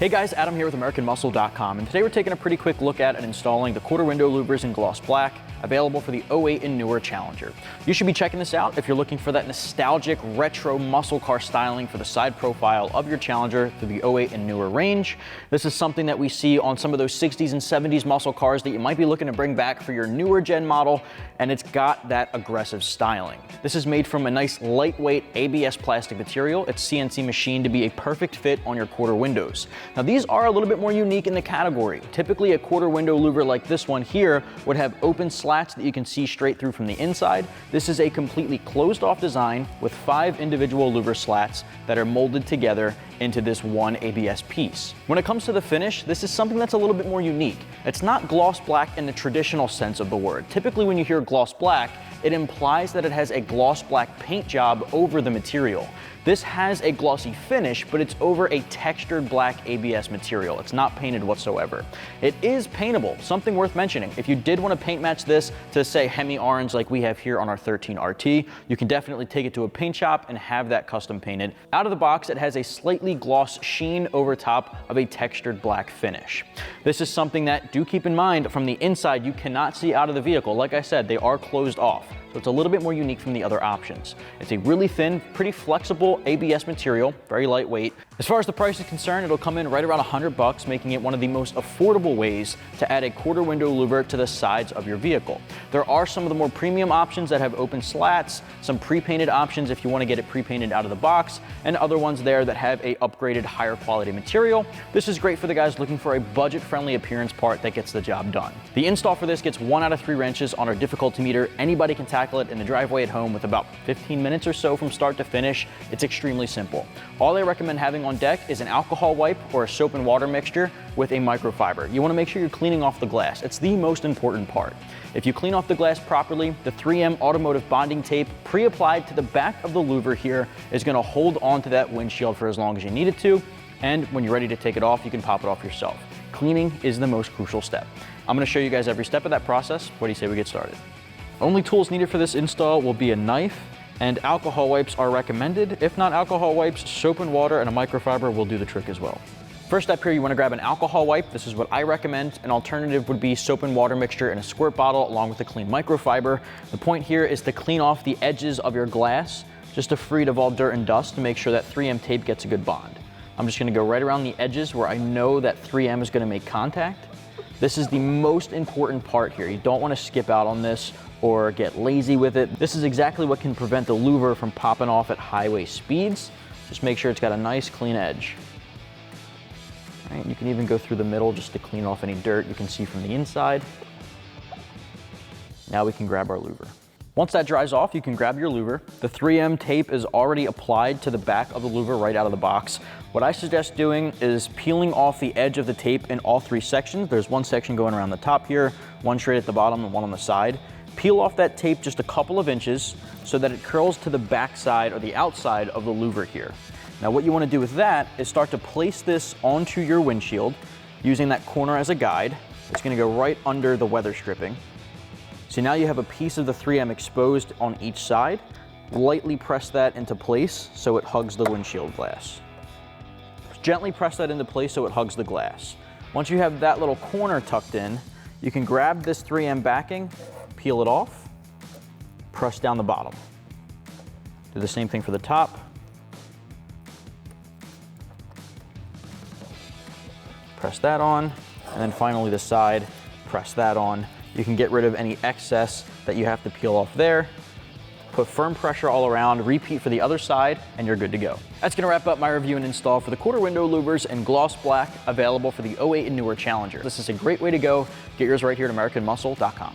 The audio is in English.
Hey guys, Adam here with AmericanMuscle.com, and today we're taking a pretty quick look at and installing the quarter window louvers in gloss black, available for the 08 and newer Challenger. You should be checking this out if you're looking for that nostalgic retro muscle car styling for the side profile of your Challenger through the 08 and newer range. This is something that we see on some of those 60s and 70s muscle cars that you might be looking to bring back for your newer gen model, and it's got that aggressive styling. This is made from a nice lightweight ABS plastic material. It's CNC machined to be a perfect fit on your quarter windows. Now these are a little bit more unique in the category. Typically a quarter window louver like this one here would have open slats that you can see straight through from the inside. This is a completely closed off design with 5 individual louver slats that are molded together into this one ABS piece. When it comes to the finish, this is something that's a little bit more unique. It's not gloss black in the traditional sense of the word. Typically when you hear gloss black, it implies that it has a gloss black paint job over the material. This has a glossy finish, but it's over a textured black ABS material. It's not painted whatsoever. It is paintable, something worth mentioning. If you did want to paint match this to say Hemi orange like we have here on our 13 RT, you can definitely take it to a paint shop and have that custom painted. Out of the box, it has a slightly gloss sheen over top of a textured black finish. This is something that, do keep in mind, from the inside you cannot see out of the vehicle. Like I said, they are closed off. So it's a little bit more unique from the other options. It's a really thin, pretty flexible ABS material, very lightweight. As far as the price is concerned, it'll come in right around $100, making it one of the most affordable ways to add a quarter window louver to the sides of your vehicle. There are some of the more premium options that have open slats, some pre-painted options if you want to get it pre-painted out of the box, and other ones there that have a upgraded higher quality material. This is great for the guys looking for a budget-friendly appearance part that gets the job done. The install for this gets 1 out of 3 wrenches on our difficulty meter. Anybody can tackle it in the driveway at home with about 15 minutes or so from start to finish. It's extremely simple. All I recommend having on deck is an alcohol wipe or a soap and water mixture with a microfiber. You want to make sure you're cleaning off the glass. It's the most important part. If you clean off the glass properly, the 3M automotive bonding tape pre-applied to the back of the louver here is going to hold onto that windshield for as long as you need it to, and when you're ready to take it off, you can pop it off yourself. Cleaning is the most crucial step. I'm going to show you guys every step of that process. What do you say we get started? Only tools needed for this install will be a knife, and alcohol wipes are recommended. If not alcohol wipes, soap and water and a microfiber will do the trick as well. First step here, you want to grab an alcohol wipe. This is what I recommend. An alternative would be soap and water mixture in a squirt bottle along with a clean microfiber. The point here is to clean off the edges of your glass just to free it of all dirt and dust to make sure that 3M tape gets a good bond. I'm just going to go right around the edges where I know that 3M is going to make contact. This is the most important part here. You don't want to skip out on this or get lazy with it. This is exactly what can prevent the louver from popping off at highway speeds. Just make sure it's got a nice clean edge. All right, you can even go through the middle just to clean off any dirt you can see from the inside. Now we can grab our louver. Once that dries off, you can grab your louver. The 3M tape is already applied to the back of the louver right out of the box. What I suggest doing is peeling off the edge of the tape in all 3 sections. There's one section going around the top here, one straight at the bottom, and one on the side. Peel off that tape just a couple of inches so that it curls to the back side or the outside of the louver here. Now what you want to do with that is start to place this onto your windshield using that corner as a guide. It's going to go right under the weather stripping. So now you have a piece of the 3M exposed on each side. Lightly press that into place so it hugs the windshield glass. Gently press that into place so it hugs the glass. Once you have that little corner tucked in, you can grab this 3M backing, peel it off, press down the bottom. Do the same thing for the top. Press that on, and then finally the side, press that on. You can get rid of any excess that you have to peel off there. Put firm pressure all around, repeat for the other side, and you're good to go. That's gonna wrap up my review and install for the quarter window louvers in gloss black, available for the 08 and newer Challenger. This is a great way to go. Get yours right here at AmericanMuscle.com.